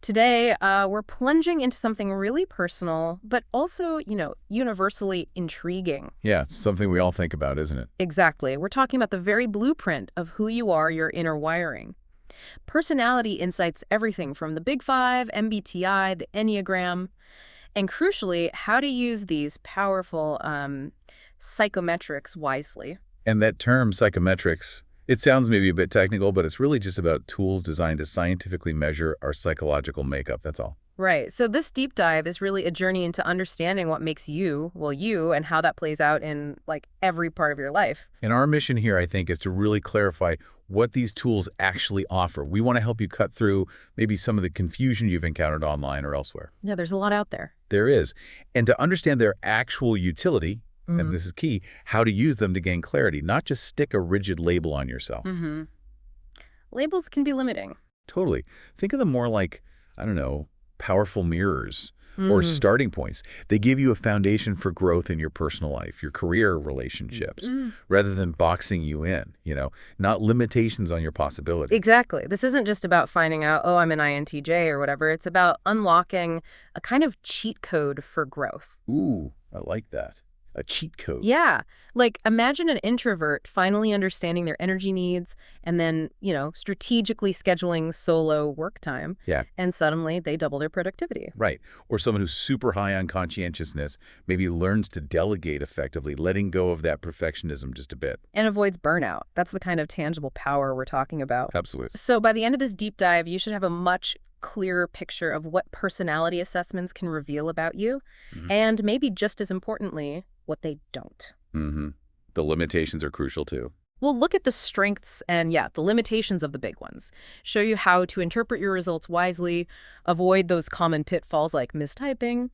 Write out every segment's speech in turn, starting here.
Today, we're plunging into something really personal, but also, universally intriguing. Yeah, it's something we all think about, isn't it? Exactly. We're talking about the very blueprint of who you are, your inner wiring. Personality insights everything from the Big Five, MBTI, the Enneagram, and crucially, how to use these powerful psychometrics wisely. And that term, psychometrics, it sounds maybe a bit technical, but it's really just about tools designed to scientifically measure our psychological makeup, that's all. Right. So this deep dive is really a journey into understanding what makes you, well, you, and how that plays out in, like, every part of your life. And our mission here, I think, is to really clarify what these tools actually offer. We want to help you cut through maybe some of the confusion you've encountered online or elsewhere. Yeah, there's a lot out there. There is. And to understand their actual utility, and this is key, how to use them to gain clarity, not just stick a rigid label on yourself. Labels can be limiting. Totally. Think of them more like, I don't know, powerful mirrors or starting points. They give you a foundation for growth in your personal life, your career relationships, rather than boxing you in, not limitations on your possibility. Exactly. This isn't just about finding out, oh, I'm an INTJ or whatever. It's about unlocking a kind of cheat code for growth. Ooh, I like that. A cheat code. Yeah. Like, imagine an introvert finally understanding their energy needs and then, strategically scheduling solo work time. Yeah. And suddenly they double their productivity. Right. Or someone who's super high on conscientiousness maybe learns to delegate effectively, letting go of that perfectionism just a bit. And avoids burnout. That's the kind of tangible power we're talking about. Absolutely. So by the end of this deep dive, you should have a much clearer picture of what personality assessments can reveal about you, and maybe just as importantly, what they don't. The limitations are crucial too. We'll look at the strengths and, the limitations of the big ones, show you how to interpret your results wisely, avoid those common pitfalls like mistyping,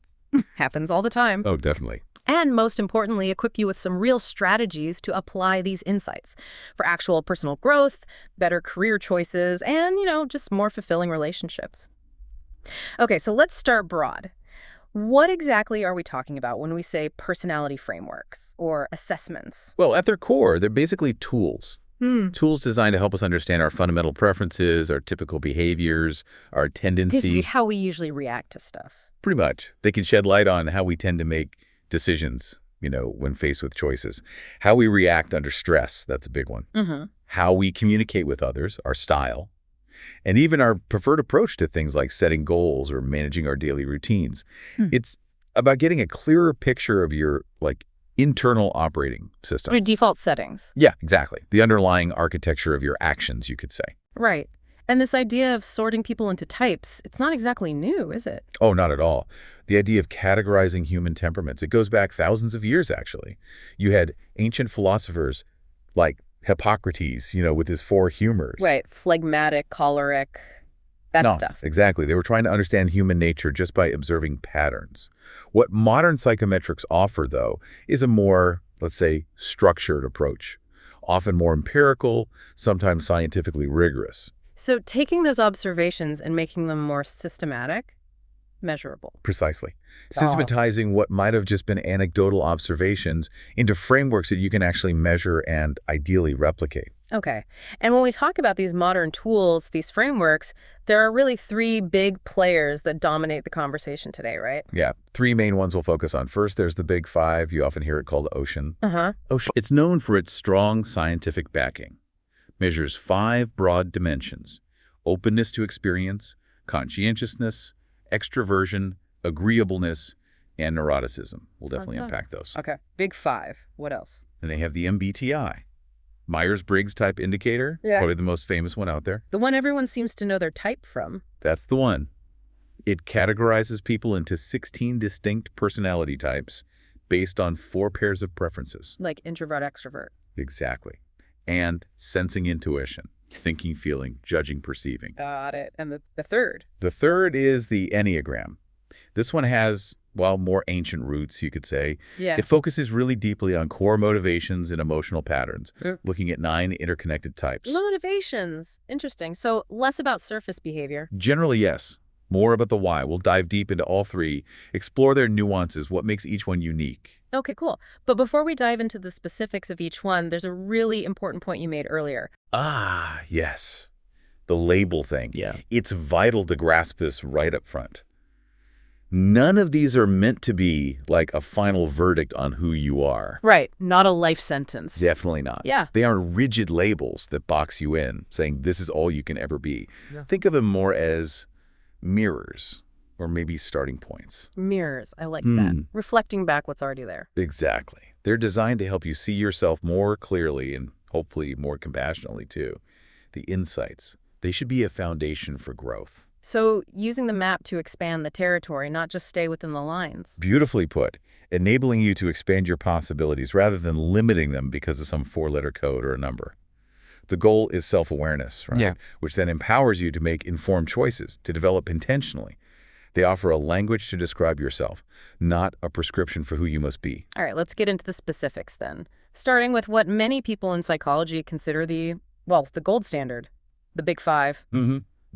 happens all the time, Oh, definitely. and most importantly, equip you with some real strategies to apply these insights for actual personal growth, better career choices, and, just more fulfilling relationships. Okay, so let's start broad. What exactly are we talking about when we say personality frameworks or assessments? Well, at their core, they're basically tools. Tools designed to help us understand our fundamental preferences, our typical behaviors, our Basically tendencies. how we usually react to stuff. Pretty much. They can shed light on how we tend to make decisions, when faced with choices. How we react under stress, that's a big one. How we communicate with others, our style. And even our preferred approach to things like setting goals or managing our daily routines. It's about getting a clearer picture of your, internal operating system. Or default settings. Yeah, exactly. The underlying architecture of your actions, you could say. Right. And this idea of sorting people into types, it's not exactly new, is it? Oh, not at all. The idea of categorizing human temperaments, it goes back thousands of years, actually. You had ancient philosophers like Hippocrates, with his four humors. Right. Phlegmatic, choleric, that stuff. Exactly. They were trying to understand human nature just by observing patterns. What modern psychometrics offer, though, is a more, let's say, structured approach, often more empirical, sometimes scientifically rigorous. So taking those observations and making them more systematic, measurable. Precisely. Systematizing what might have just been anecdotal observations into frameworks that you can actually measure and ideally replicate. Okay. And when we talk about these modern tools, these frameworks, there are really three big players that dominate the conversation today, right? Yeah. Three main ones we'll focus on. First, there's the Big Five. You often hear it called Ocean. Ocean. It's known for its strong scientific backing. Measures 5 broad dimensions: openness to experience, conscientiousness, extroversion, agreeableness, and neuroticism. We'll definitely unpack those. Okay. Big Five. What else? And they have the MBTI, Myers-Briggs Type Indicator, Yeah. probably the most famous one out there. The one everyone seems to know their type from. That's the one. It categorizes people into 16 distinct personality types based on 4 pairs of preferences. Like introvert, extrovert. Exactly. And sensing intuition, thinking, feeling, judging, perceiving. Got it. And the third? The third is the Enneagram. This one has, more ancient roots, you could say. Yeah. It focuses really deeply on core motivations and emotional patterns, looking at 9 interconnected types. Motivations. Interesting. So less about surface behavior. Generally, yes. More about the why. We'll dive deep into all 3, explore their nuances, what makes each one unique. Okay, cool. But before we dive into the specifics of each one, there's a really important point you made earlier. Ah, yes. the label thing. Yeah. It's vital to grasp this right up front. None of these are meant to be like a final verdict on who you are. Right. Not a life sentence. Definitely not. Yeah. They aren't rigid labels that box you in, saying this is all you can ever be. Yeah. Think of them more as mirrors or maybe starting points. Mirrors. I like that. Reflecting back what's already there. Exactly. They're designed to help you see yourself more clearly and hopefully more compassionately too. The insights, they should be a foundation for growth. So using the map to expand the territory, not just stay within the lines. Beautifully put, enabling you to expand your possibilities rather than limiting them because of some four-letter code or a number. The goal is self-awareness, right? Yeah. Which then empowers you to make informed choices, to develop intentionally. They offer a language to describe yourself, not a prescription for who you must be. All right, let's get into the specifics then. Starting with what many people in psychology consider the gold standard, the Big Five.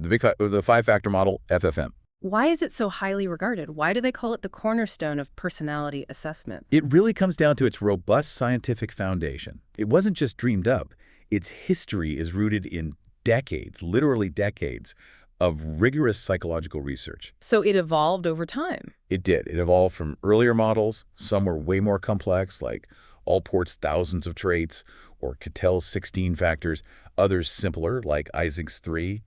The five-factor model, FFM. Why is it so highly regarded? Why do they call it the cornerstone of personality assessment? It really comes down to its robust scientific foundation. It wasn't just dreamed up. Its history is rooted in decades, literally decades, of rigorous psychological research. So it evolved over time. It did. It evolved from earlier models. Some were way more complex, like Allport's thousands of traits or Cattell's 16 factors. Others simpler, like Isaac's 3.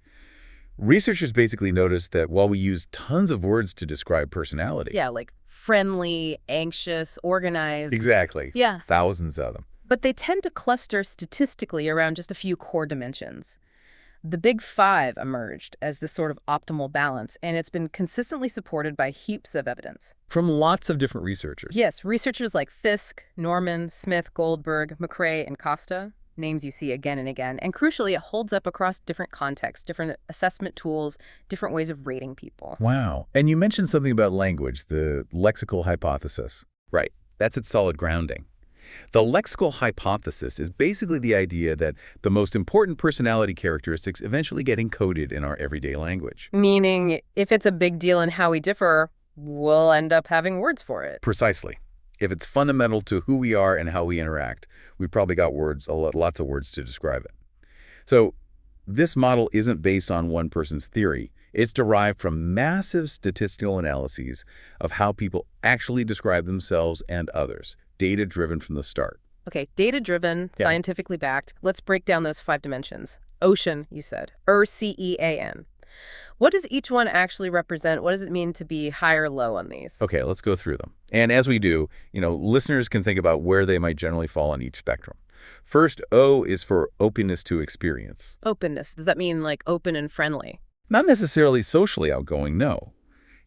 Researchers basically noticed that while we use tons of words to describe personality. Yeah, like friendly, anxious, organized. Exactly. Yeah. Thousands of them. But they tend to cluster statistically around just a few core dimensions. The Big Five emerged as this sort of optimal balance, and it's been consistently supported by heaps of evidence. From lots of different researchers. Yes, researchers like Fisk, Norman, Smith, Goldberg, McRae, and Costa, names you see again and again. And crucially, it holds up across different contexts, different assessment tools, different ways of rating people. Wow. And you mentioned something about language, the lexical hypothesis. Right. That's its solid grounding. The lexical hypothesis is basically the idea that the most important personality characteristics eventually get encoded in our everyday language. Meaning, if it's a big deal in how we differ, we'll end up having words for it. Precisely. If it's fundamental to who we are and how we interact, we've probably got words, lots of words to describe it. So this model isn't based on one person's theory. It's derived from massive statistical analyses of how people actually describe themselves and others, data-driven from the start. Okay, data-driven, Yeah. scientifically backed. Let's break down those 5 dimensions. Ocean, you said. CEAN. What does each one actually represent? What does it mean to be high or low on these? Okay, let's go through them. And as we do, listeners can think about where they might generally fall on each spectrum. First, O is for openness to experience. Openness. Does that mean like open and friendly? Not necessarily socially outgoing, no.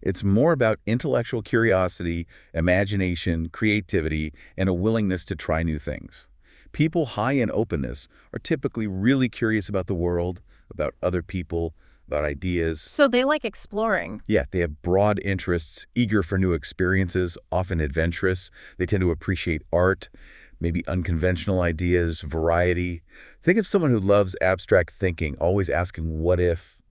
It's more about intellectual curiosity, imagination, creativity, and a willingness to try new things. People high in openness are typically really curious about the world, about other people, about ideas. So they like exploring. Yeah, they have broad interests, eager for new experiences, often adventurous. They tend to appreciate art, maybe unconventional ideas, variety. Think of someone who loves abstract thinking, always asking what if.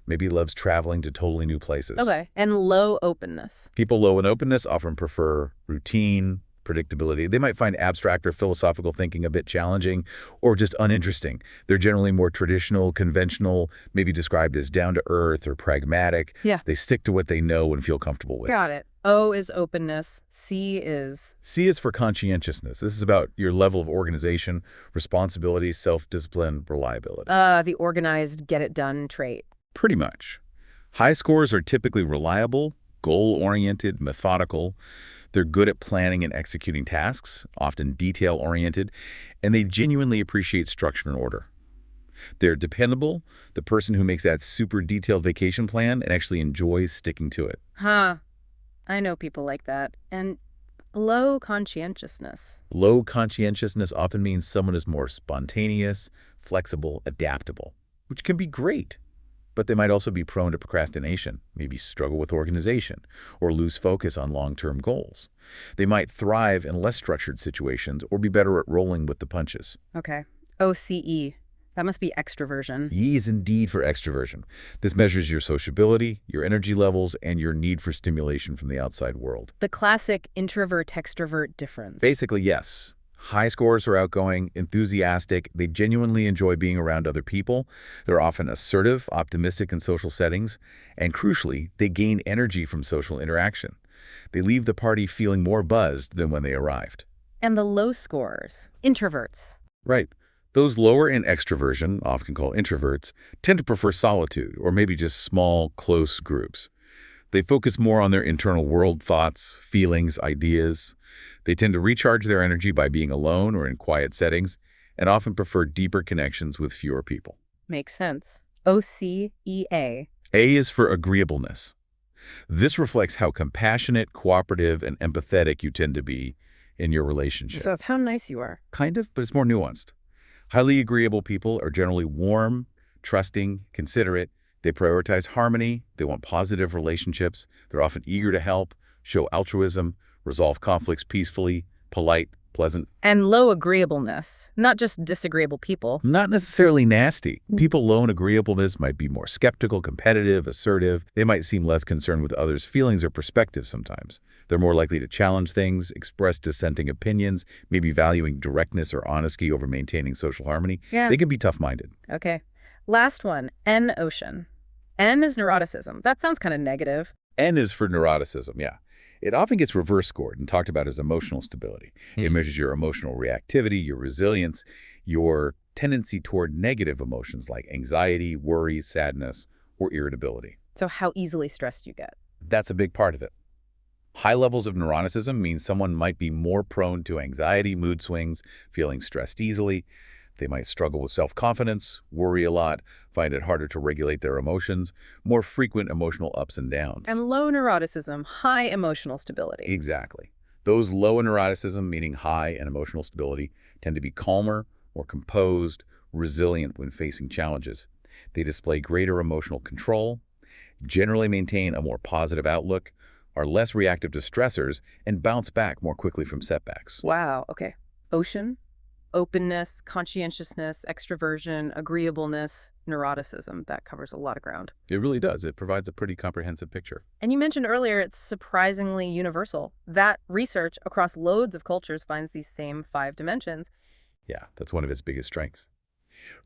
Maybe loves traveling to totally new places. Okay. And low openness. People low in openness often prefer routine, predictability. They might find abstract or philosophical thinking a bit challenging or just uninteresting. They're generally more traditional, conventional, maybe described as down-to-earth or pragmatic. Yeah. They stick to what they know and feel comfortable with. Got it. O is openness. C is... C is for conscientiousness. This is about your level of organization, responsibility, self-discipline, reliability. the organized, get-it-done trait. Pretty much. High scores are typically reliable, goal-oriented, methodical. They're good at planning and executing tasks, often detail-oriented, and they genuinely appreciate structure and order. They're dependable, the person who makes that super detailed vacation plan and actually enjoys sticking to it. Huh. I know people like that. And low conscientiousness. Low conscientiousness often means someone is more spontaneous, flexible, adaptable, which can be great. But they might also be prone to procrastination, maybe struggle with organization, or lose focus on long-term goals. They might thrive in less structured situations or be better at rolling with the punches. Okay. OCE. That must be extroversion. E is indeed for extroversion. This measures your sociability, your energy levels, and your need for stimulation from the outside world. The classic introvert-extrovert difference. Basically, yes. High scores are outgoing, enthusiastic, they genuinely enjoy being around other people, they're often assertive, optimistic in social settings, and crucially, they gain energy from social interaction. They leave the party feeling more buzzed than when they arrived. And the low scores, introverts. Right. Those lower in extroversion, often called introverts, tend to prefer solitude or maybe just small, close groups. They focus more on their internal world, thoughts, feelings, ideas. They tend to recharge their energy by being alone or in quiet settings and often prefer deeper connections with fewer people. Makes sense. OCEA. A is for agreeableness. This reflects how compassionate, cooperative, and empathetic you tend to be in your relationships. So it's how nice you are. Kind of, but it's more nuanced. Highly agreeable people are generally warm, trusting, considerate. They prioritize harmony. They want positive relationships. They're often eager to help, show altruism, resolve conflicts peacefully, polite, pleasant. And low agreeableness, not just disagreeable people. Not necessarily nasty. People low in agreeableness might be more skeptical, competitive, assertive. They might seem less concerned with others' feelings or perspectives sometimes. They're more likely to challenge things, express dissenting opinions, maybe valuing directness or honesty over maintaining social harmony. Yeah. They can be tough-minded. Okay. Last one, N-ocean. N is neuroticism. That sounds kind of negative. N is for neuroticism, yeah. It often gets reverse scored and talked about as emotional stability. It measures your emotional reactivity, your resilience, your tendency toward negative emotions like anxiety, worry, sadness, or irritability. So how easily stressed you get. That's a big part of it. High levels of neuroticism means someone might be more prone to anxiety, mood swings, feeling stressed easily. They might struggle with self-confidence, worry a lot, find it harder to regulate their emotions, more frequent emotional ups and downs. And low neuroticism, high emotional stability. Exactly. Those low in neuroticism, meaning high in emotional stability, tend to be calmer, more composed, resilient when facing challenges. They display greater emotional control, generally maintain a more positive outlook, are less reactive to stressors, and bounce back more quickly from setbacks. Wow, okay. Ocean, openness, conscientiousness, extroversion, agreeableness, neuroticism. That covers a lot of ground. It really does. It provides a pretty comprehensive picture. And you mentioned earlier it's surprisingly universal. That research across loads of cultures finds these same 5 dimensions. Yeah, that's one of its biggest strengths.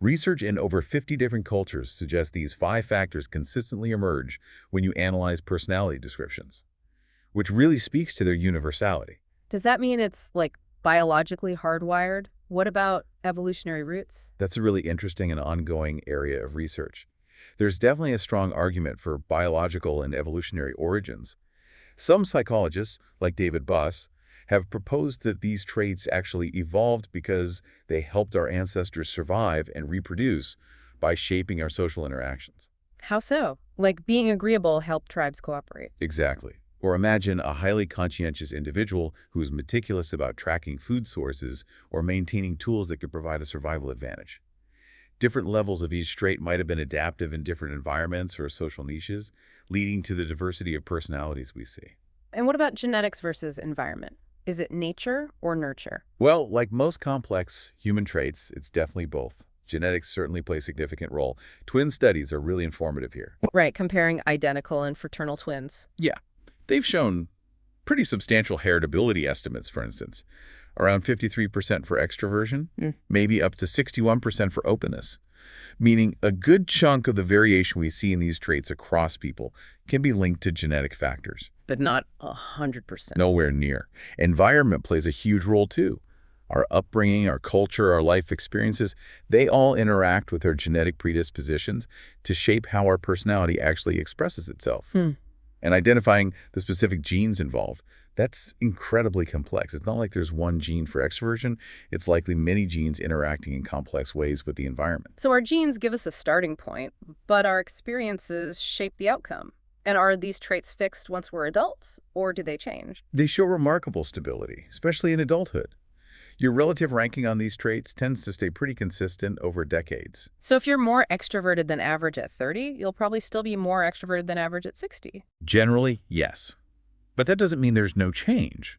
Research in over 50 different cultures suggests these 5 factors consistently emerge when you analyze personality descriptions, which really speaks to their universality. Does that mean it's, like, biologically hardwired? What about evolutionary roots? That's a really interesting and ongoing area of research. There's definitely a strong argument for biological and evolutionary origins. Some psychologists, like David Buss, have proposed that these traits actually evolved because they helped our ancestors survive and reproduce by shaping our social interactions. How so? Like being agreeable helped tribes cooperate. Exactly. Or imagine a highly conscientious individual who's meticulous about tracking food sources or maintaining tools that could provide a survival advantage. Different levels of each trait might have been adaptive in different environments or social niches, leading to the diversity of personalities we see. And what about genetics versus environment? Is it nature or nurture? Well, like most complex human traits, it's definitely both. Genetics certainly play a significant role. Twin studies are really informative here. Right, comparing identical and fraternal twins. Yeah. They've shown pretty substantial heritability estimates, for instance. Around 53% for extroversion, maybe up to 61% for openness. Meaning a good chunk of the variation we see in these traits across people can be linked to genetic factors. But not 100%. Nowhere near. Environment plays a huge role too. Our upbringing, our culture, our life experiences, they all interact with our genetic predispositions to shape how our personality actually expresses itself. And identifying the specific genes involved, that's incredibly complex. It's not like there's one gene for extroversion. It's likely many genes interacting in complex ways with the environment. So our genes give us a starting point, but our experiences shape the outcome. And are these traits fixed once we're adults, or do they change? They show remarkable stability, especially in adulthood. Your relative ranking on these traits tends to stay pretty consistent over decades. So if you're more extroverted than average at 30, you'll probably still be more extroverted than average at 60. Generally, yes. But that doesn't mean there's no change.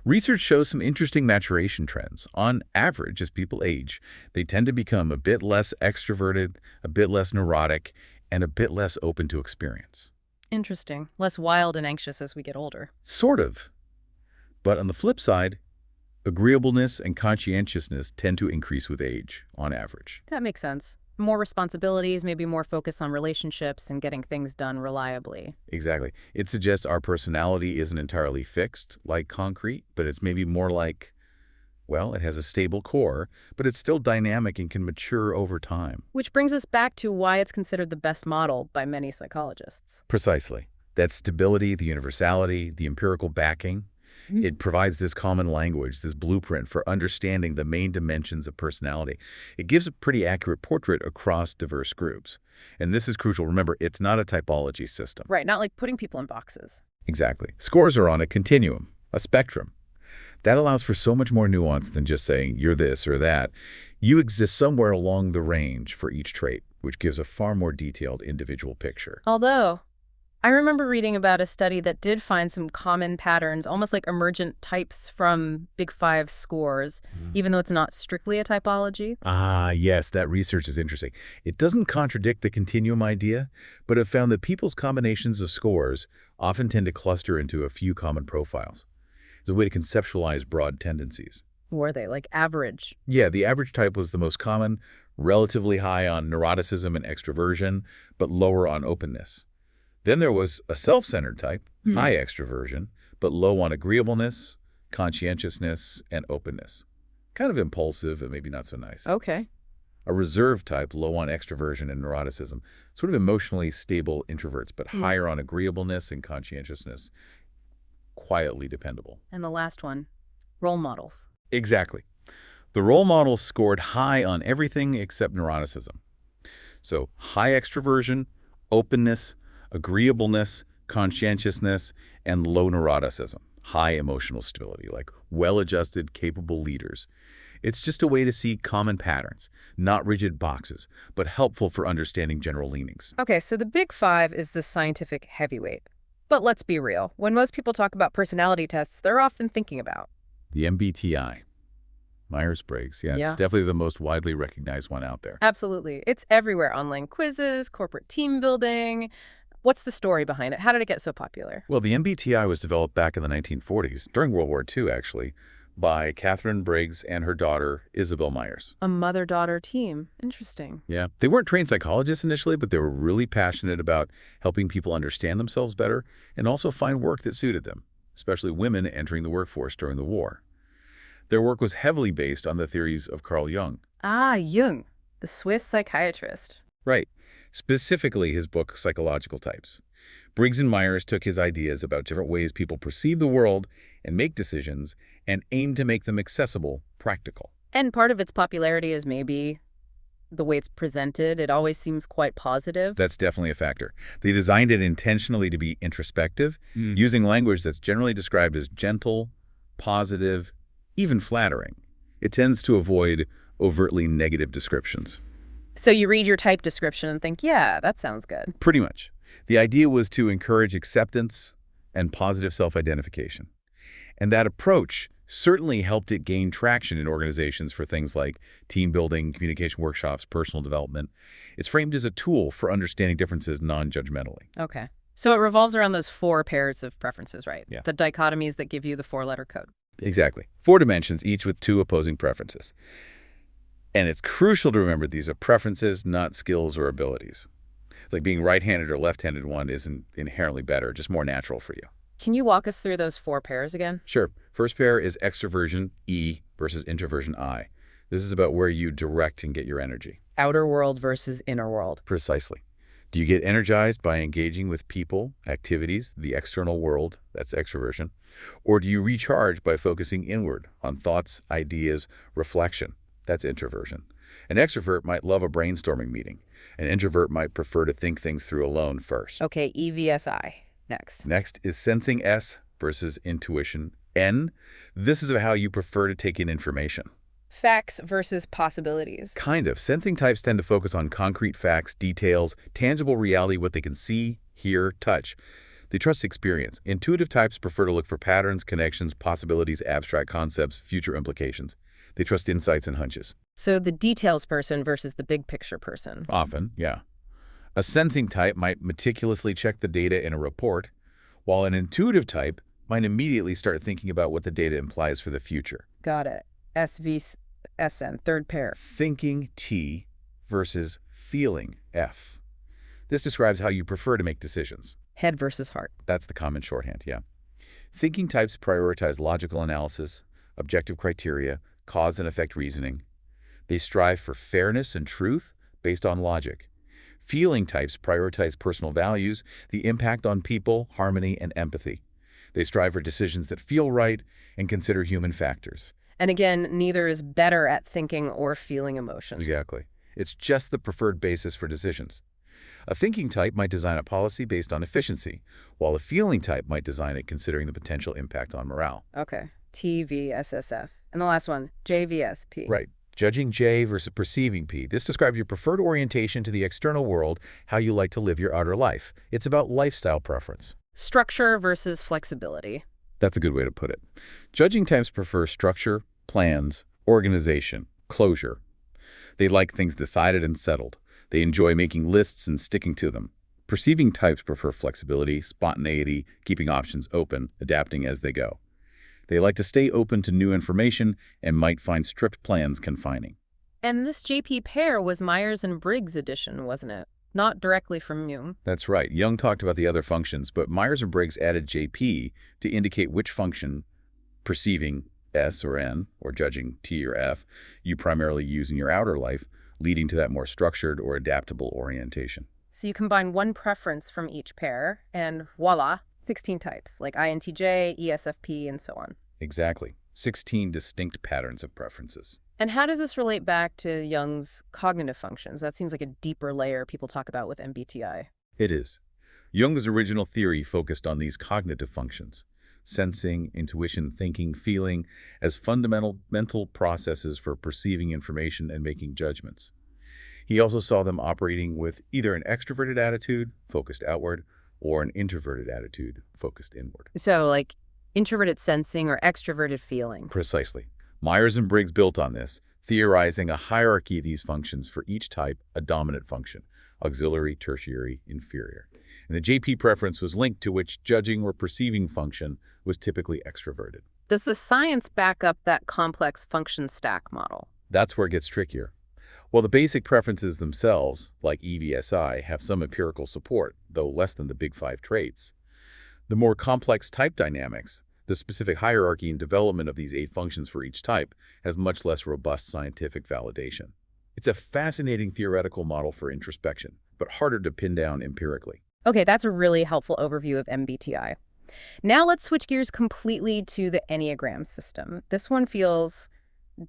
Research shows some interesting maturation trends. On average, as people age, they tend to become a bit less extroverted, a bit less neurotic, and a bit less open to experience. Interesting. Less wild and anxious as we get older. Sort of. But on the flip side, Agreeableness and conscientiousness tend to increase with age, on average. That makes sense. More responsibilities, maybe more focus on relationships and getting things done reliably. Exactly. It suggests our personality isn't entirely fixed, like concrete, but it's maybe more like, well, it has a stable core, but it's still dynamic and can mature over time. Which brings us back to why it's considered the best model by many psychologists. Precisely. That stability, the universality, the empirical backing, it provides this common language, this blueprint for understanding the main dimensions of personality. It gives a pretty accurate portrait across diverse groups. And this is crucial. Remember, it's not a typology system. Right, not like putting people in boxes. Exactly. Scores are on a continuum, a spectrum. That allows for so much more nuance than just saying you're this or that. You exist somewhere along the range for each trait, which gives a far more detailed individual picture. Although, I remember reading about a study that did find some common patterns, almost like emergent types from Big Five scores, even though it's not strictly a typology. Ah, yes, that research is interesting. It doesn't contradict the continuum idea, but it found that people's combinations of scores often tend to cluster into a few common profiles. It's a way to conceptualize broad tendencies. Were they like average? Yeah, the average type was the most common, relatively high on neuroticism and extroversion, but lower on openness. Then there was a self-centered type, high extroversion, but low on agreeableness, conscientiousness, and openness. Kind of impulsive and maybe not so nice. Okay. A reserved type, low on extroversion and neuroticism, sort of emotionally stable introverts, but higher on agreeableness and conscientiousness, quietly dependable. And the last one, role models. Exactly. The role models scored high on everything except neuroticism. So high extroversion, openness, agreeableness, conscientiousness, and low neuroticism, high emotional stability, like well-adjusted, capable leaders. It's just a way to see common patterns, not rigid boxes, but helpful for understanding general leanings. Okay, so the Big Five is the scientific heavyweight. But let's be real. When most people talk about personality tests, they're often thinking about The MBTI, Myers-Briggs, yeah, it's definitely the most widely recognized one out there. Absolutely. It's everywhere. Online quizzes, corporate team building. What's the story behind it? How did it get so popular? Well, the MBTI was developed back in the 1940s, during World War II, actually, by Catherine Briggs and her daughter, Isabel Myers. A mother-daughter team. Interesting. Yeah. They weren't trained psychologists initially, but they were really passionate about helping people understand themselves better and also find work that suited them, especially women entering the workforce during the war. Their work was heavily based on the theories of Carl Jung. Ah, Jung, the Swiss psychiatrist. Right. Specifically his book, Psychological Types. Briggs and Myers took his ideas about different ways people perceive the world and make decisions and aimed to make them accessible, practical. And part of its popularity is maybe the way it's presented. It always seems quite positive. That's definitely a factor. They designed it intentionally to be introspective, using language that's generally described as gentle, positive, even flattering. It tends to avoid overtly negative descriptions. So you read your type description and think, yeah, that sounds good. Pretty much. The idea was to encourage acceptance and positive self-identification. And that approach certainly helped it gain traction in organizations for things like team building, communication workshops, personal development. It's framed as a tool for understanding differences non-judgmentally. Okay. So it revolves around those 4 pairs of preferences, right? Yeah. The dichotomies that give you the 4-letter code. Exactly. 4 dimensions, each with 2 opposing preferences. And it's crucial to remember these are preferences, not skills or abilities. Like being right-handed or left-handed one isn't inherently better, just more natural for you. Can you walk us through those 4 pairs again? Sure. First pair is extroversion, E, versus introversion, I. This is about where you direct and get your energy. Outer world versus inner world. Precisely. Do you get energized by engaging with people, activities, the external world, that's extroversion, or do you recharge by focusing inward on thoughts, ideas, reflection, that's introversion? An extrovert might love a brainstorming meeting. An introvert might prefer to think things through alone first. Okay, EVSI. Next. Next is sensing, S, versus intuition, N. This is about how you prefer to take in information. Facts versus possibilities. Kind of. Sensing types tend to focus on concrete facts, details, tangible reality, what they can see, hear, touch. They trust experience. Intuitive types prefer to look for patterns, connections, possibilities, abstract concepts, future implications. They trust insights and hunches. So the details person versus the big picture person. Often, yeah. A sensing type might meticulously check the data in a report, while an intuitive type might immediately start thinking about what the data implies for the future. Got it. SVSN, third pair. Thinking T versus feeling F. This describes how you prefer to make decisions. Head versus heart. That's the common shorthand, yeah. Thinking types prioritize logical analysis, objective criteria, cause and effect reasoning. They strive for fairness and truth based on logic. Feeling types prioritize personal values, the impact on people, harmony, and empathy. They strive for decisions that feel right and consider human factors. And again, neither is better at thinking or feeling emotions. Exactly. It's just the preferred basis for decisions. A thinking type might design a policy based on efficiency, while a feeling type might design it considering the potential impact on morale. Okay. TVSSF. And the last one, JVSP. Right. Judging J versus perceiving P. This describes your preferred orientation to the external world, how you like to live your outer life. It's about lifestyle preference. Structure versus flexibility. That's a good way to put it. Judging types prefer structure, plans, organization, closure. They like things decided and settled. They enjoy making lists and sticking to them. Perceiving types prefer flexibility, spontaneity, keeping options open, adapting as they go. They like to stay open to new information and might find strict plans confining. And this JP pair was Myers-Briggs edition, wasn't it? Not directly from Jung. That's right. Jung talked about the other functions, but Myers-Briggs added JP to indicate which function, perceiving S or N, or judging T or F, you primarily use in your outer life, leading to that more structured or adaptable orientation. So you combine one preference from each pair, and voila, 16 types, like INTJ, ESFP, and so on. Exactly. 16 distinct patterns of preferences. And how does this relate back to Jung's cognitive functions? That seems like a deeper layer people talk about with MBTI. It is. Jung's original theory focused on these cognitive functions, sensing, intuition, thinking, feeling, as fundamental mental processes for perceiving information and making judgments. He also saw them operating with either an extroverted attitude, focused outward, or an introverted attitude, focused inward. So, like introverted sensing or extroverted feeling. Precisely. Myers-Briggs built on this, theorizing a hierarchy of these functions for each type, a dominant function, auxiliary, tertiary, inferior. And the JP preference was linked to which judging or perceiving function was typically extroverted. Does the science back up that complex function stack model? That's where it gets trickier. While the basic preferences themselves, like EVSI, have some empirical support, though less than the big five traits, the more complex type dynamics, the specific hierarchy and development of these 8 functions for each type, has much less robust scientific validation. It's a fascinating theoretical model for introspection, but harder to pin down empirically. Okay, that's a really helpful overview of MBTI. Now let's switch gears completely to the Enneagram system. This one feels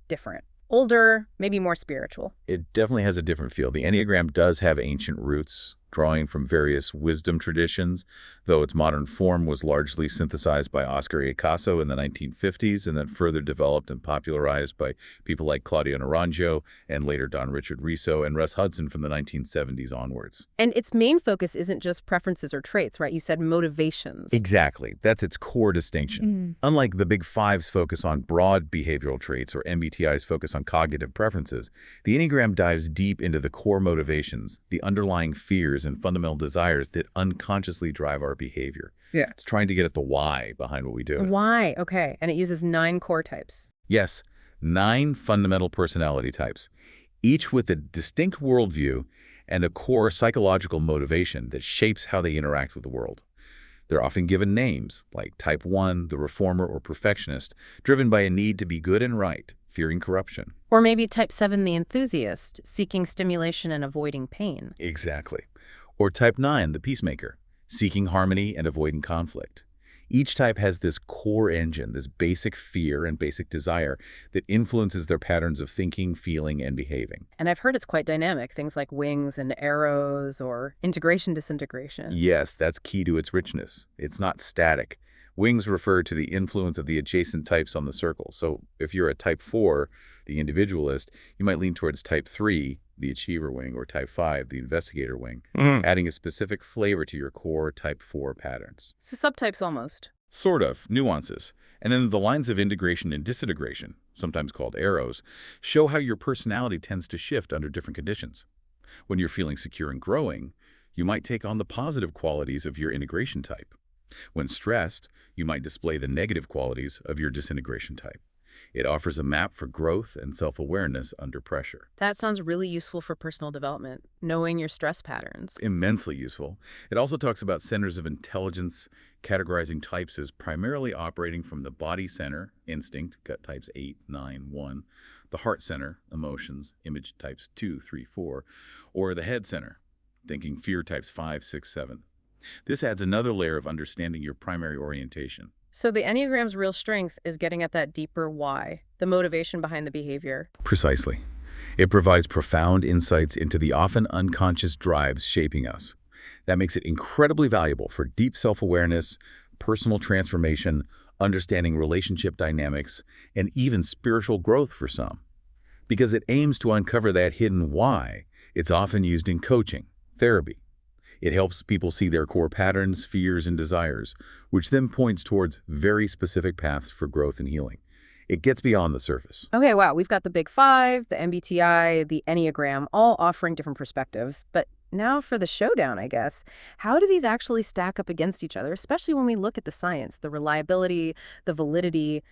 different. Older, maybe more spiritual. It definitely has a different feel. The Enneagram does have ancient roots, drawing from various wisdom traditions, though its modern form was largely synthesized by Oscar Picasso in the 1950s and then further developed and popularized by people like Claudio Naranjo and later Don Richard Riso and Russ Hudson from the 1970s onwards. And its main focus isn't just preferences or traits, right? You said motivations. Exactly. That's its core distinction. Unlike the Big Five's focus on broad behavioral traits or MBTI's focus on cognitive preferences, the Enneagram dives deep into the core motivations, the underlying fears and fundamental desires that unconsciously drive our behavior. Yeah. It's trying to get at the why behind what we do. Why? Okay. And it uses 9 core types. Yes, 9 fundamental personality types, each with a distinct worldview and a core psychological motivation that shapes how they interact with the world. They're often given names, like Type 1, the reformer or perfectionist, driven by a need to be good and right, fearing corruption. Or maybe Type 7, the enthusiast, seeking stimulation and avoiding pain. Exactly. Or Type 9, the peacemaker, seeking harmony and avoiding conflict. Each type has this core engine, this basic fear and basic desire that influences their patterns of thinking, feeling, and behaving. And I've heard it's quite dynamic, things like wings and arrows or integration, disintegration. Yes, that's key to its richness. It's not static. Wings refer to the influence of the adjacent types on the circle. So if you're a Type 4, the individualist, you might lean towards Type 3, the achiever wing, or Type 5, the investigator wing, adding a specific flavor to your core Type 4 patterns. So subtypes almost. Sort of, nuances. And then the lines of integration and disintegration, sometimes called arrows, show how your personality tends to shift under different conditions. When you're feeling secure and growing, you might take on the positive qualities of your integration type. When stressed, you might display the negative qualities of your disintegration type. It offers a map for growth and self-awareness under pressure. That sounds really useful for personal development, knowing your stress patterns. Immensely useful. It also talks about centers of intelligence, categorizing types as primarily operating from the body center, instinct, gut types 8, 9, 1, the heart center, emotions, image types 2, 3, 4, or the head center, thinking, fear types 5, 6, 7. This adds another layer of understanding your primary orientation. So the Enneagram's real strength is getting at that deeper why, the motivation behind the behavior. Precisely. It provides profound insights into the often unconscious drives shaping us. That makes it incredibly valuable for deep self-awareness, personal transformation, understanding relationship dynamics, and even spiritual growth for some. Because it aims to uncover that hidden why, it's often used in coaching, therapy. It helps people see their core patterns, fears, and desires, which then points towards very specific paths for growth and healing. It gets beyond the surface. Okay, wow, we've got the Big Five, the MBTI, the Enneagram, all offering different perspectives. But now for the showdown, I guess. How do these actually stack up against each other, especially when we look at the science, the reliability, the validity,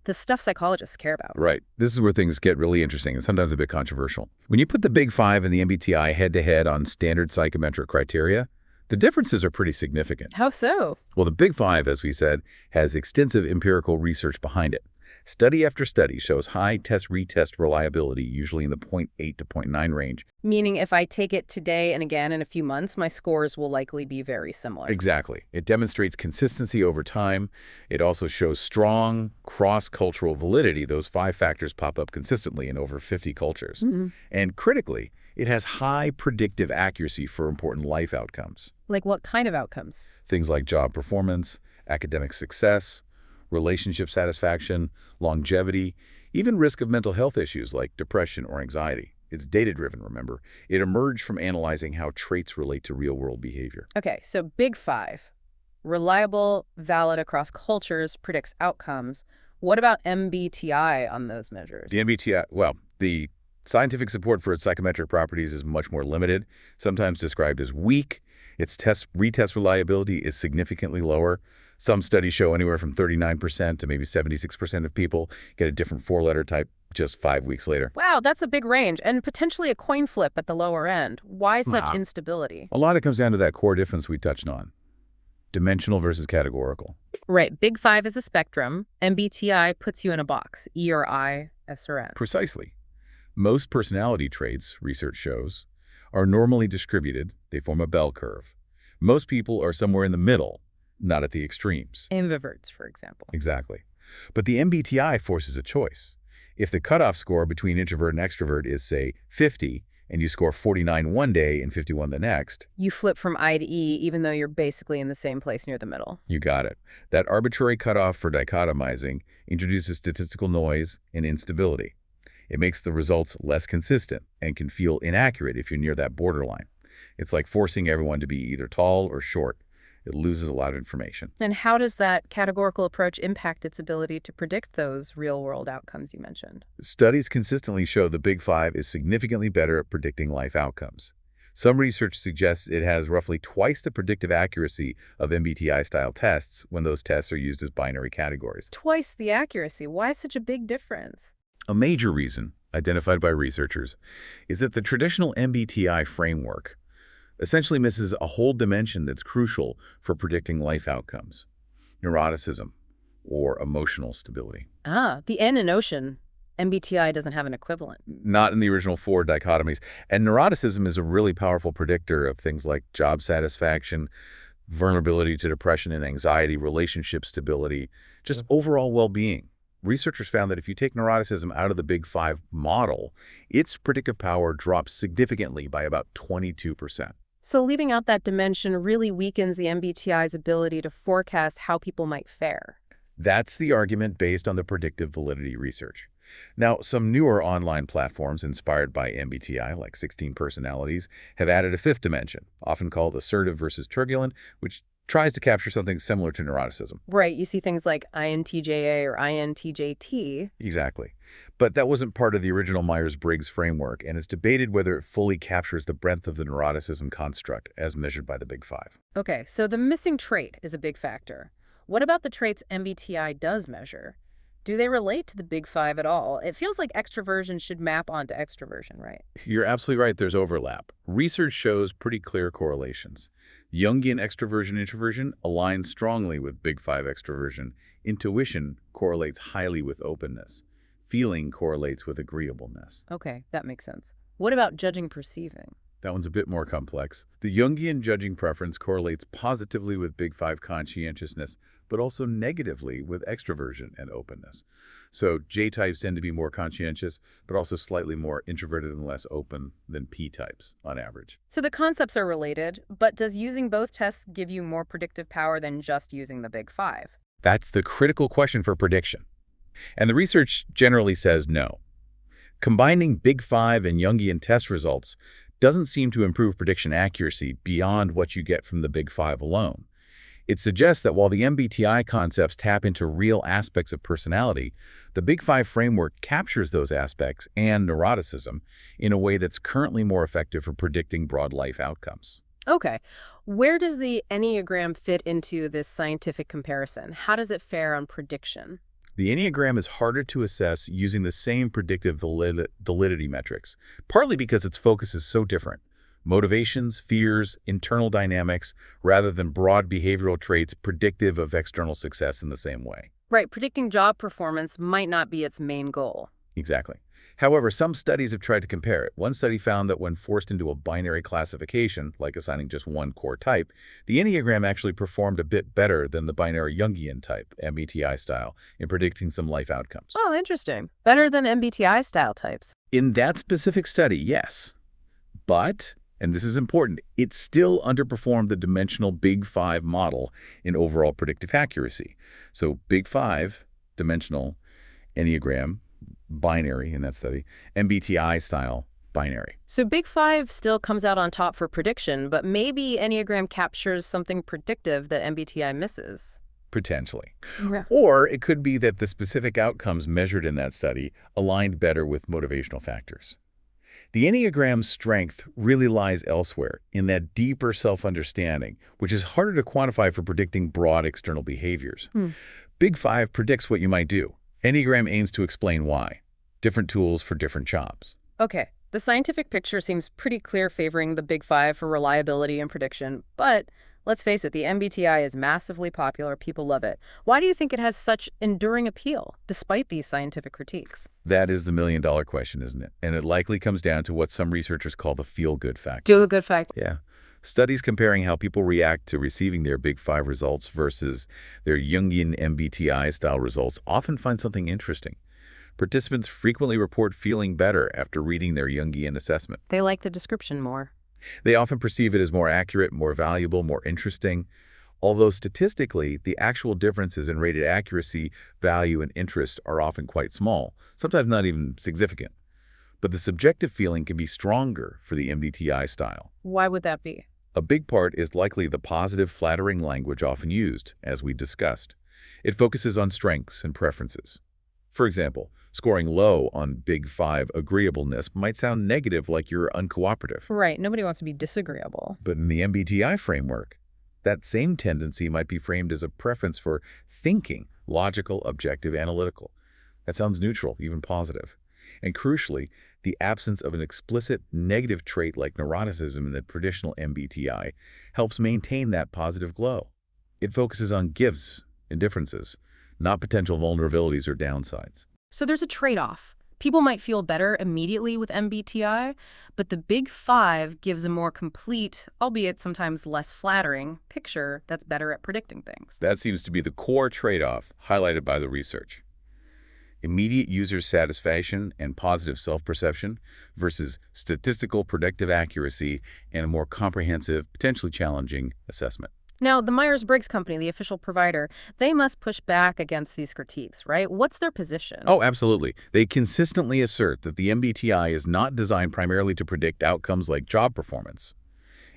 the stuff psychologists care about? Right. This is where things get really interesting and sometimes a bit controversial. When you put the Big Five and the MBTI head-to-head on standard psychometric criteria, the differences are pretty significant. How so? Well, the Big Five, as we said, has extensive empirical research behind it. Study after study shows high test-retest reliability, usually in the 0.8 to 0.9 range. Meaning if I take it today and again in a few months, my scores will likely be very similar. Exactly. It demonstrates consistency over time. It also shows strong cross-cultural validity. Those 5 factors pop up consistently in over 50 cultures. And critically, it has high predictive accuracy for important life outcomes. Like what kind of outcomes? Things like job performance, academic success, relationship satisfaction, longevity, even risk of mental health issues like depression or anxiety. It's data-driven, remember. It emerged from analyzing how traits relate to real-world behavior. Okay, so Big Five. Reliable, valid across cultures, predicts outcomes. What about MBTI on those measures? The MBTI, well, the scientific support for its psychometric properties is much more limited, sometimes described as weak. Its retest reliability is significantly lower. Some studies show anywhere from 39% to maybe 76% of people get a different 4-letter type just 5 weeks later. Wow, that's a big range, and potentially a coin flip at the lower end. Why such instability? A lot of it comes down to that core difference we touched on. Dimensional versus categorical. Right, Big Five is a spectrum. MBTI puts you in a box, E or I, S or N. Precisely. Most personality traits, research shows, are normally distributed. They form a bell curve. Most people are somewhere in the middle, not at the extremes. Ambiverts, for example. Exactly. But the MBTI forces a choice. If the cutoff score between introvert and extrovert is, say, 50, and you score 49 one day and 51 the next, you flip from I to E even though you're basically in the same place near the middle. You got it. That arbitrary cutoff for dichotomizing introduces statistical noise and instability. It makes the results less consistent and can feel inaccurate if you're near that borderline. It's like forcing everyone to be either tall or short. It loses a lot of information. And how does that categorical approach impact its ability to predict those real-world outcomes you mentioned? Studies consistently show the Big Five is significantly better at predicting life outcomes. Some research suggests it has roughly twice the predictive accuracy of MBTI-style tests when those tests are used as binary categories. Twice the accuracy. Why such a big difference? A major reason, identified by researchers, is that the traditional MBTI framework essentially misses a whole dimension that's crucial for predicting life outcomes: neuroticism, or emotional stability. Ah, the N in ocean. MBTI doesn't have an equivalent. Not in the original 4 dichotomies. And neuroticism is a really powerful predictor of things like job satisfaction, vulnerability to depression and anxiety, relationship stability, just overall well-being. Researchers found that if you take neuroticism out of the Big Five model, its predictive power drops significantly by about 22%. So leaving out that dimension really weakens the MBTI's ability to forecast how people might fare. That's the argument based on the predictive validity research. Now, some newer online platforms inspired by MBTI, like 16 Personalities, have added a 5th dimension, often called assertive versus turbulent, which tries to capture something similar to neuroticism. Right, you see things like INTJA or INTJT. Exactly. But that wasn't part of the original Myers-Briggs framework, and it's debated whether it fully captures the breadth of the neuroticism construct as measured by the Big Five. Okay, so the missing trait is a big factor. What about the traits MBTI does measure? Do they relate to the big five at all? It feels like extroversion should map onto extroversion, right? You're absolutely right, there's overlap. Research shows pretty clear correlations. Jungian extroversion-introversion aligns strongly with big five extroversion. Intuition correlates highly with openness. Feeling correlates with agreeableness. Okay, that makes sense. What about judging perceiving? That one's a bit more complex. The Jungian judging preference correlates positively with big five conscientiousness, but also negatively with extroversion and openness. So J-types tend to be more conscientious, but also slightly more introverted and less open than P-types on average. So the concepts are related, but does using both tests give you more predictive power than just using the big five? That's the critical question for prediction. And the research generally says no. Combining Big Five and Jungian test results doesn't seem to improve prediction accuracy beyond what you get from the Big Five alone. It suggests that while the MBTI concepts tap into real aspects of personality, the Big Five framework captures those aspects and neuroticism in a way that's currently more effective for predicting broad life outcomes. Okay. Where does the Enneagram fit into this scientific comparison? How does it fare on prediction? The Enneagram is harder to assess using the same predictive validity metrics, partly because its focus is so different. Motivations, fears, internal dynamics, rather than broad behavioral traits predictive of external success in the same way. Right, predicting job performance might not be its main goal. Exactly. However, some studies have tried to compare it. One study found that when forced into a binary classification, like assigning just one core type, the Enneagram actually performed a bit better than the binary Jungian type, MBTI style, in predicting some life outcomes. Oh, interesting. Better than MBTI style types. In that specific study, yes. But, and this is important, it still underperformed the dimensional Big Five model in overall predictive accuracy. So Big Five, dimensional, Enneagram, binary in that study, MBTI style, binary. So Big Five still comes out on top for prediction, but maybe Enneagram captures something predictive that MBTI misses. Potentially. Yeah. Or it could be that the specific outcomes measured in that study aligned better with motivational factors. The Enneagram's strength really lies elsewhere, in that deeper self-understanding, which is harder to quantify for predicting broad external behaviors. Big Five predicts what you might do. Enneagram aims to explain why. Different tools for different jobs. Okay, the scientific picture seems pretty clear favoring the Big Five for reliability and prediction, but let's face it, the MBTI is massively popular. People love it. Why do you think it has such enduring appeal, despite these scientific critiques? That is the million-dollar question, isn't it? And it likely comes down to what some researchers call the feel-good factor. Feel-good factor. Yeah. Studies comparing how people react to receiving their Big Five results versus their Jungian MBTI-style results often find something interesting. Participants frequently report feeling better after reading their Jungian assessment. They like the description more. They often perceive it as more accurate, more valuable, more interesting, although statistically, the actual differences in rated accuracy, value, and interest are often quite small, sometimes not even significant. But the subjective feeling can be stronger for the MBTI style. Why would that be? A big part is likely the positive, flattering language often used, as we discussed. It focuses on strengths and preferences. For example, scoring low on Big Five agreeableness might sound negative, like you're uncooperative. Right, nobody wants to be disagreeable. But in the MBTI framework, that same tendency might be framed as a preference for thinking, logical, objective, analytical. That sounds neutral, even positive. And crucially, the absence of an explicit negative trait like neuroticism in the traditional MBTI helps maintain that positive glow. It focuses on gifts and differences, not potential vulnerabilities or downsides. So there's a trade-off. People might feel better immediately with MBTI, but the Big Five gives a more complete, albeit sometimes less flattering, picture that's better at predicting things. That seems to be the core trade-off highlighted by the research. Immediate user satisfaction and positive self-perception versus statistical predictive accuracy and a more comprehensive, potentially challenging assessment. Now, the Myers-Briggs company, the official provider, they must push back against these critiques, right? What's their position? Oh, absolutely. They consistently assert that the MBTI is not designed primarily to predict outcomes like job performance.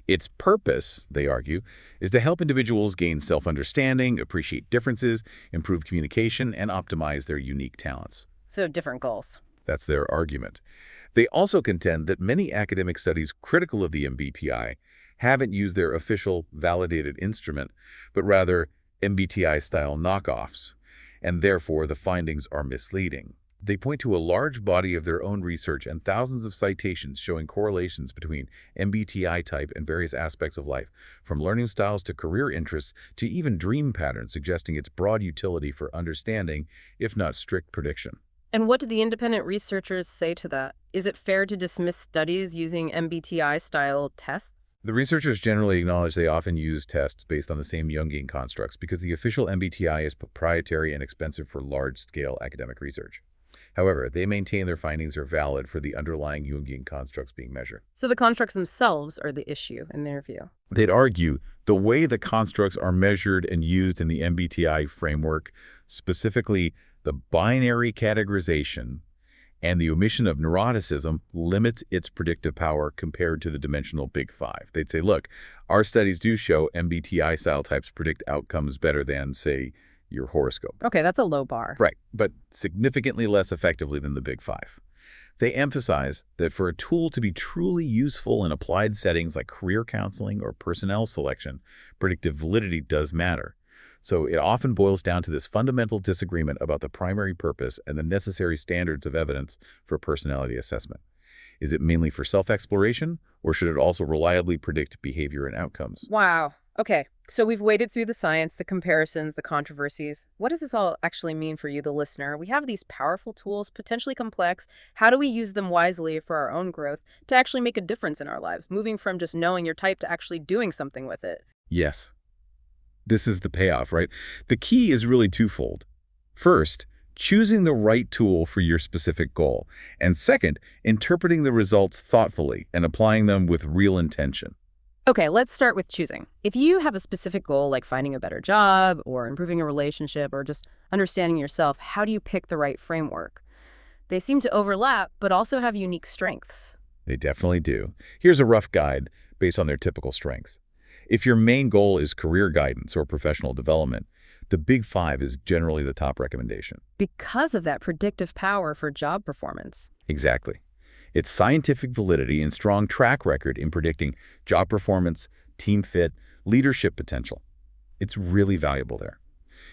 Its purpose, they argue, is to help individuals gain self-understanding, appreciate differences, improve communication, and optimize their unique talents. So different goals. That's their argument. They also contend that many academic studies critical of the MBTI haven't used their official validated instrument, but rather MBTI-style knockoffs. and therefore the findings are misleading. They point to a large body of their own research and thousands of citations showing correlations between MBTI type and various aspects of life, from learning styles to career interests to even dream patterns, suggesting its broad utility for understanding, if not strict prediction. And what did the independent researchers say to that? Is it fair to dismiss studies using MBTI-style tests? The researchers generally acknowledge they often use tests based on the same Jungian constructs because the official MBTI is proprietary and expensive for large-scale academic research. However, they maintain their findings are valid for the underlying Jungian constructs being measured. So the constructs themselves are the issue, in their view. They'd argue the way the constructs are measured and used in the MBTI framework, specifically the binary categorization and the omission of neuroticism, limits its predictive power compared to the dimensional Big Five. They'd say, look, our studies do show MBTI-style types predict outcomes better than, say, your horoscope. Okay, that's a low bar. Right, but significantly less effectively than the Big Five. They emphasize that for a tool to be truly useful in applied settings like career counseling or personnel selection, predictive validity does matter. So it often boils down to this fundamental disagreement about the primary purpose and the necessary standards of evidence for personality assessment. Is it mainly for self-exploration, or should it also reliably predict behavior and outcomes? Wow. Okay, so we've waded through the science, the comparisons, the controversies. What does this all actually mean for you, the listener? We have these powerful tools, potentially complex. How do we use them wisely for our own growth to actually make a difference in our lives, moving from just knowing your type to actually doing something with it? Yes. This is the payoff, right? The key is really twofold. First, choosing the right tool for your specific goal. And second, interpreting the results thoughtfully and applying them with real intention. Okay, let's start with choosing. If you have a specific goal like finding a better job or improving a relationship or just understanding yourself, how do you pick the right framework? They seem to overlap, but also have unique strengths. They definitely do. Here's a rough guide based on their typical strengths. If your main goal is career guidance or professional development, the Big Five is generally the top recommendation. Because of that predictive power for job performance. Exactly. Its scientific validity and strong track record in predicting job performance, team fit, leadership potential. It's really valuable there.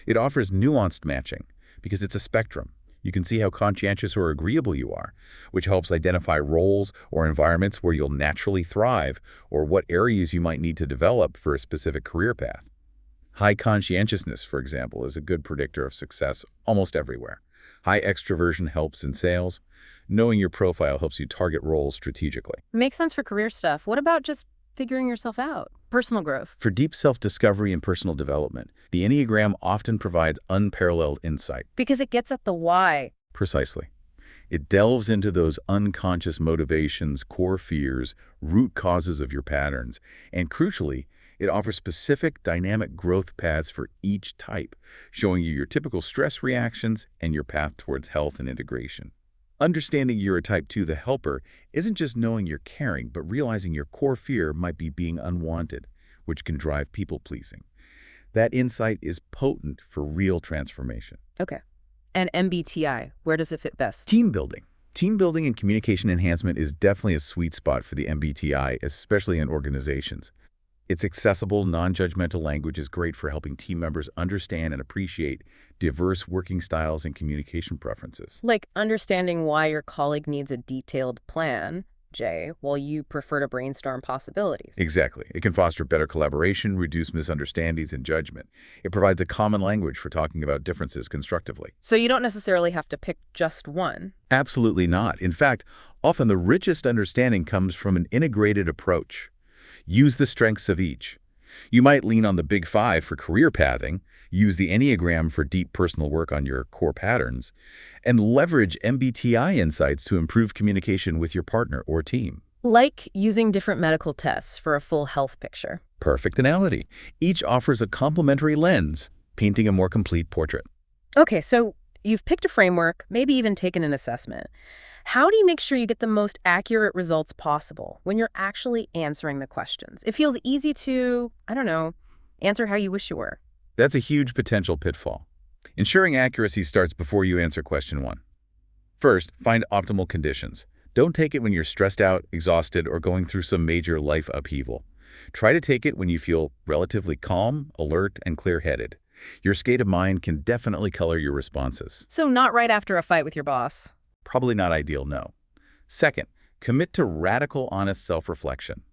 It offers nuanced matching because it's a spectrum. You can see how conscientious or agreeable you are, which helps identify roles or environments where you'll naturally thrive or what areas you might need to develop for a specific career path. High conscientiousness, for example, is a good predictor of success almost everywhere. High extroversion helps in sales. Knowing your profile helps you target roles strategically. Makes sense for career stuff. What about just figuring yourself out? Personal growth. For deep self-discovery and personal development, the Enneagram often provides unparalleled insight. Because it gets at the why. Precisely. It delves into those unconscious motivations, core fears, root causes of your patterns, and crucially, it offers specific dynamic growth paths for each type, showing you your typical stress reactions and your path towards health and integration. Understanding you're a type 2, the helper, isn't just knowing you're caring, but realizing your core fear might be being unwanted, which can drive people-pleasing. That insight is potent for real transformation. Okay. And MBTI, where does it fit best? Team building. Team building and communication enhancement is definitely a sweet spot for the MBTI, especially in organizations. Its accessible, non-judgmental language is great for helping team members understand and appreciate diverse working styles and communication preferences. Like understanding why your colleague needs a detailed plan, Jay, while you prefer to brainstorm possibilities. Exactly. It can foster better collaboration, reduce misunderstandings and judgment. It provides a common language for talking about differences constructively. So you don't necessarily have to pick just one. Absolutely not. In fact, often the richest understanding comes from an integrated approach. Use the strengths of each. You might lean on the Big Five for career pathing, use the Enneagram for deep personal work on your core patterns, and leverage MBTI insights to improve communication with your partner or team. Like using different medical tests for a full health picture. Perfect analogy. Each offers a complementary lens, painting a more complete portrait. Okay, so you've picked a framework, maybe even taken an assessment. How do you make sure you get the most accurate results possible when you're actually answering the questions? It feels easy to, I don't know, answer how you wish you were. That's a huge potential pitfall. Ensuring accuracy starts before you answer question 1. First, find optimal conditions. Don't take it when you're stressed out, exhausted, or going through some major life upheaval. Try to take it when you feel relatively calm, alert, and clear-headed. Your state of mind can definitely color your responses. So not right after a fight with your boss. Probably not ideal, no. Second, commit to radical, honest self-reflection.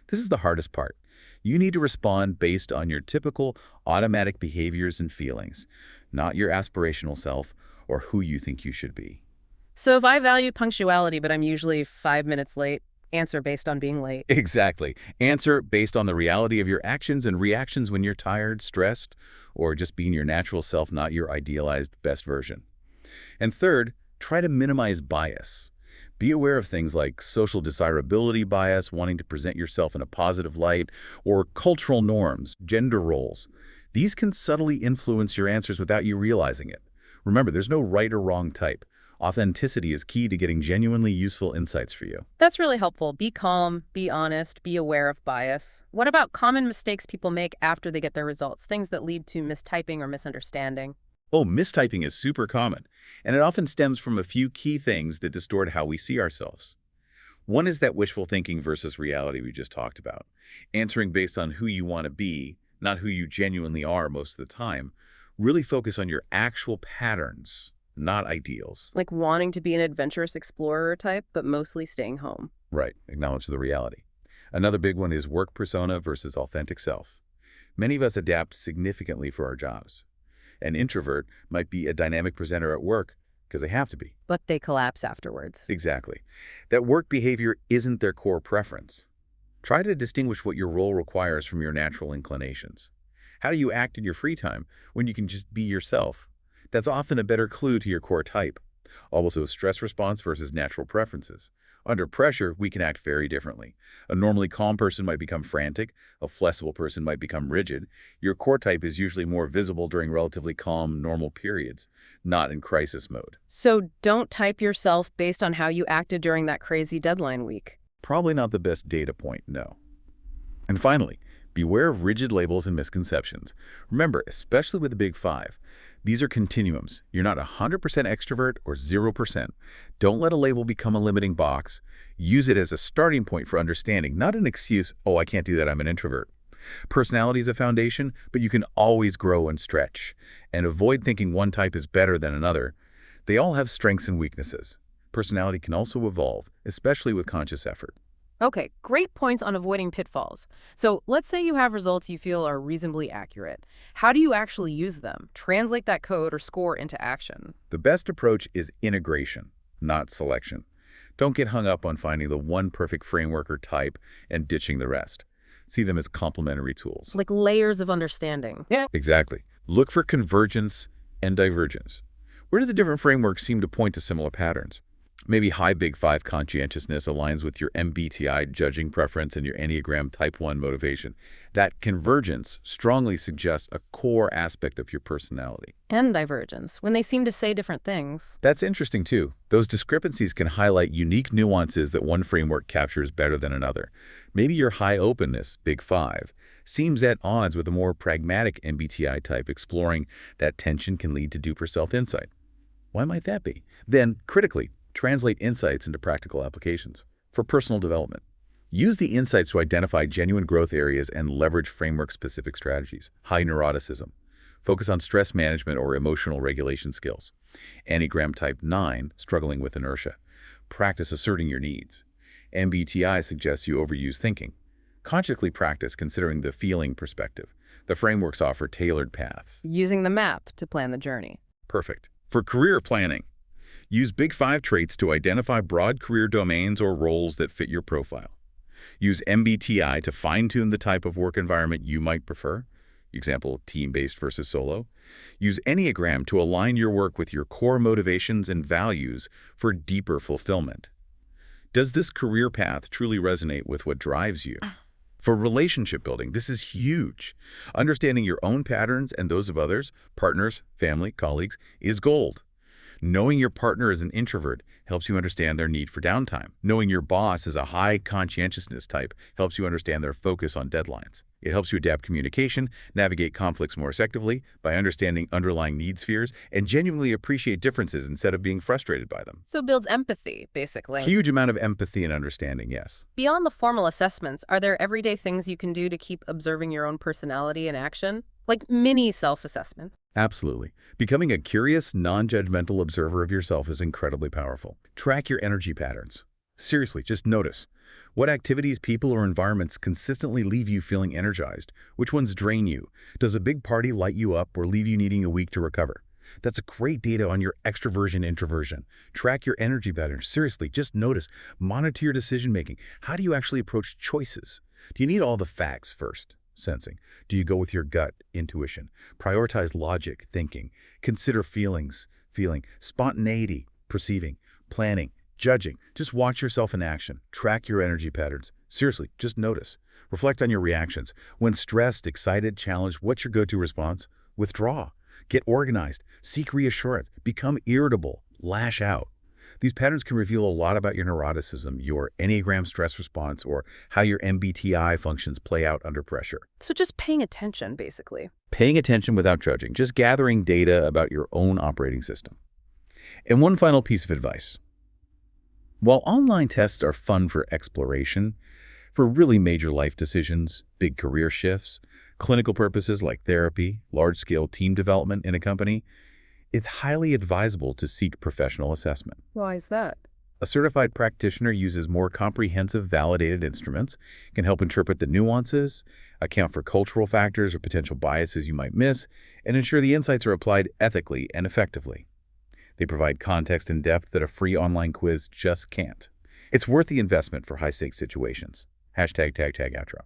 This is the hardest part. You need to respond based on your typical automatic behaviors and feelings, not your aspirational self or who you think you should be. So if I value punctuality, but I'm usually 5 minutes late, answer based on being late. Exactly. Answer based on the reality of your actions and reactions when you're tired, stressed, or just being your natural self, not your idealized best version. And third, try to minimize bias. Be aware of things like social desirability bias, wanting to present yourself in a positive light, or cultural norms, gender roles. These can subtly influence your answers without you realizing it. Remember, there's no right or wrong type. Authenticity is key to getting genuinely useful insights for you. That's really helpful. Be calm, be honest, be aware of bias. What about common mistakes people make after they get their results? Things that lead to mistyping or misunderstanding. Oh, mistyping is super common, and it often stems from a few key things that distort how we see ourselves. One is that wishful thinking versus reality we just talked about. Answering based on who you want to be, not who you genuinely are most of the time. Really focus on your actual patterns, not ideals. Like wanting to be an adventurous explorer type, but mostly staying home. Right, acknowledge the reality. Another big one is work persona versus authentic self. Many of us adapt significantly for our jobs. An introvert might be a dynamic presenter at work because they have to be. But they collapse afterwards. Exactly. That work behavior isn't their core preference. Try to distinguish what your role requires from your natural inclinations. How do you act in your free time when you can just be yourself? That's often a better clue to your core type. Also, stress response versus natural preferences. Under pressure, we can act very differently. A normally calm person might become frantic. A flexible person might become rigid. Your core type is usually more visible during relatively calm, normal periods, not in crisis mode. So don't type yourself based on how you acted during that crazy deadline week. Probably not the best data point, no. And finally, beware of rigid labels and misconceptions. Remember, especially with the big five, these are continuums. You're not 100% extrovert or 0%. Don't let a label become a limiting box. Use it as a starting point for understanding, not an excuse, oh, I can't do that, I'm an introvert. Personality is a foundation, but you can always grow and stretch. And avoid thinking one type is better than another. They all have strengths and weaknesses. Personality can also evolve, especially with conscious effort. Okay, great points on avoiding pitfalls. So let's say you have results you feel are reasonably accurate. How do you actually use them? Translate that code or score into action. The best approach is integration, not selection. Don't get hung up on finding the one perfect framework or type and ditching the rest. See them as complementary tools. Like layers of understanding. Yeah. Exactly. Look for convergence and divergence. Where do the different frameworks seem to point to similar patterns? Maybe high Big Five conscientiousness aligns with your MBTI judging preference and your Enneagram Type 1 motivation. That convergence strongly suggests a core aspect of your personality. And divergence, when they seem to say different things. That's interesting, too. Those discrepancies can highlight unique nuances that one framework captures better than another. Maybe your high openness, Big Five, seems at odds with a more pragmatic MBTI type, exploring that tension can lead to deeper self-insight. Why might that be? Then, critically, translate insights into practical applications. For personal development, use the insights to identify genuine growth areas and leverage framework-specific strategies. High neuroticism. Focus on stress management or emotional regulation skills. Enneagram Type 9, struggling with inertia. Practice asserting your needs. MBTI suggests you overuse thinking. Consciously practice considering the feeling perspective. The frameworks offer tailored paths. Using the map to plan the journey. Perfect. For career planning, use Big Five traits to identify broad career domains or roles that fit your profile. Use MBTI to fine-tune the type of work environment you might prefer. Example, team-based versus solo. Use Enneagram to align your work with your core motivations and values for deeper fulfillment. Does this career path truly resonate with what drives you? For relationship building, this is huge. Understanding your own patterns and those of others, partners, family, colleagues, is gold. Knowing your partner is an introvert helps you understand their need for downtime. Knowing your boss is a high conscientiousness type helps you understand their focus on deadlines. It helps you adapt communication, navigate conflicts more effectively by understanding underlying need spheres, and genuinely appreciate differences instead of being frustrated by them. So builds empathy, basically. Huge amount of empathy and understanding, yes. Beyond the formal assessments, are there everyday things you can do to keep observing your own personality in action? Like mini self-assessment. Absolutely. Becoming a curious, non-judgmental observer of yourself is incredibly powerful. Track your energy patterns. Seriously, just notice. What activities, people, or environments consistently leave you feeling energized? Which ones drain you? Does a big party light you up or leave you needing a week to recover? That's great data on your extroversion, introversion. Track your energy patterns. Seriously, just notice. Monitor your decision-making. How do you actually approach choices? Do you need all the facts first? Sensing. Do you go with your gut, intuition? Prioritize logic, thinking. Consider feelings, feeling. Spontaneity, perceiving. Planning, judging. Just watch yourself in action. Track your energy patterns. Seriously, just notice. Reflect on your reactions. When stressed, excited, challenged, what's your go-to response? Withdraw. Get organized. Seek reassurance. Become irritable. Lash out. These patterns can reveal a lot about your neuroticism, your Enneagram stress response, or how your MBTI functions play out under pressure. So just paying attention, basically. Paying attention without judging, just gathering data about your own operating system. And one final piece of advice. While online tests are fun for exploration, for really major life decisions, big career shifts, clinical purposes like therapy, large-scale team development in a company, it's highly advisable to seek professional assessment. Why is that? A certified practitioner uses more comprehensive, validated instruments, can help interpret the nuances, account for cultural factors or potential biases you might miss, and ensure the insights are applied ethically and effectively. They provide context and depth that a free online quiz just can't. It's worth the investment for high-stakes situations. #outro.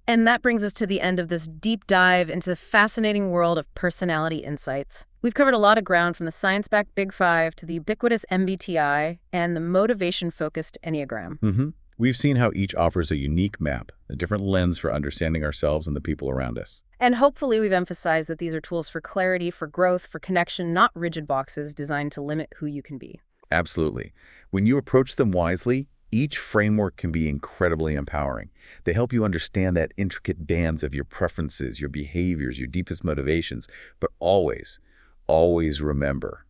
And that brings us to the end of this deep dive into the fascinating world of personality insights. We've covered a lot of ground from the science-backed Big Five to the ubiquitous MBTI and the motivation-focused Enneagram. We've seen how each offers a unique map, a different lens for understanding ourselves and the people around us. And hopefully we've emphasized that these are tools for clarity, for growth, for connection, not rigid boxes designed to limit who you can be. Absolutely. When you approach them wisely, each framework can be incredibly empowering. They help you understand that intricate dance of your preferences, your behaviors, your deepest motivations. But always, always remember,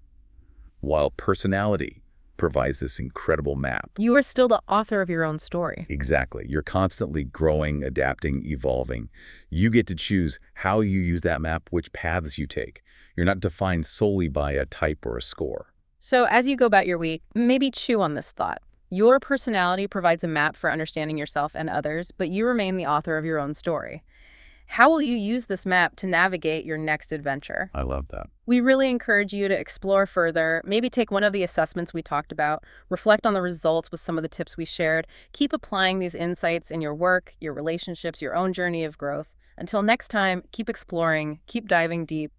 while personality provides this incredible map. You are still the author of your own story. Exactly. You're constantly growing, adapting, evolving. You get to choose how you use that map, which paths you take. You're not defined solely by a type or a score. So as you go about your week, maybe chew on this thought. Your personality provides a map for understanding yourself and others, but you remain the author of your own story. How will you use this map to navigate your next adventure? I love that. We really encourage you to explore further, maybe take one of the assessments we talked about, reflect on the results with some of the tips we shared, keep applying these insights in your work, your relationships, your own journey of growth. Until next time, keep exploring, keep diving deep,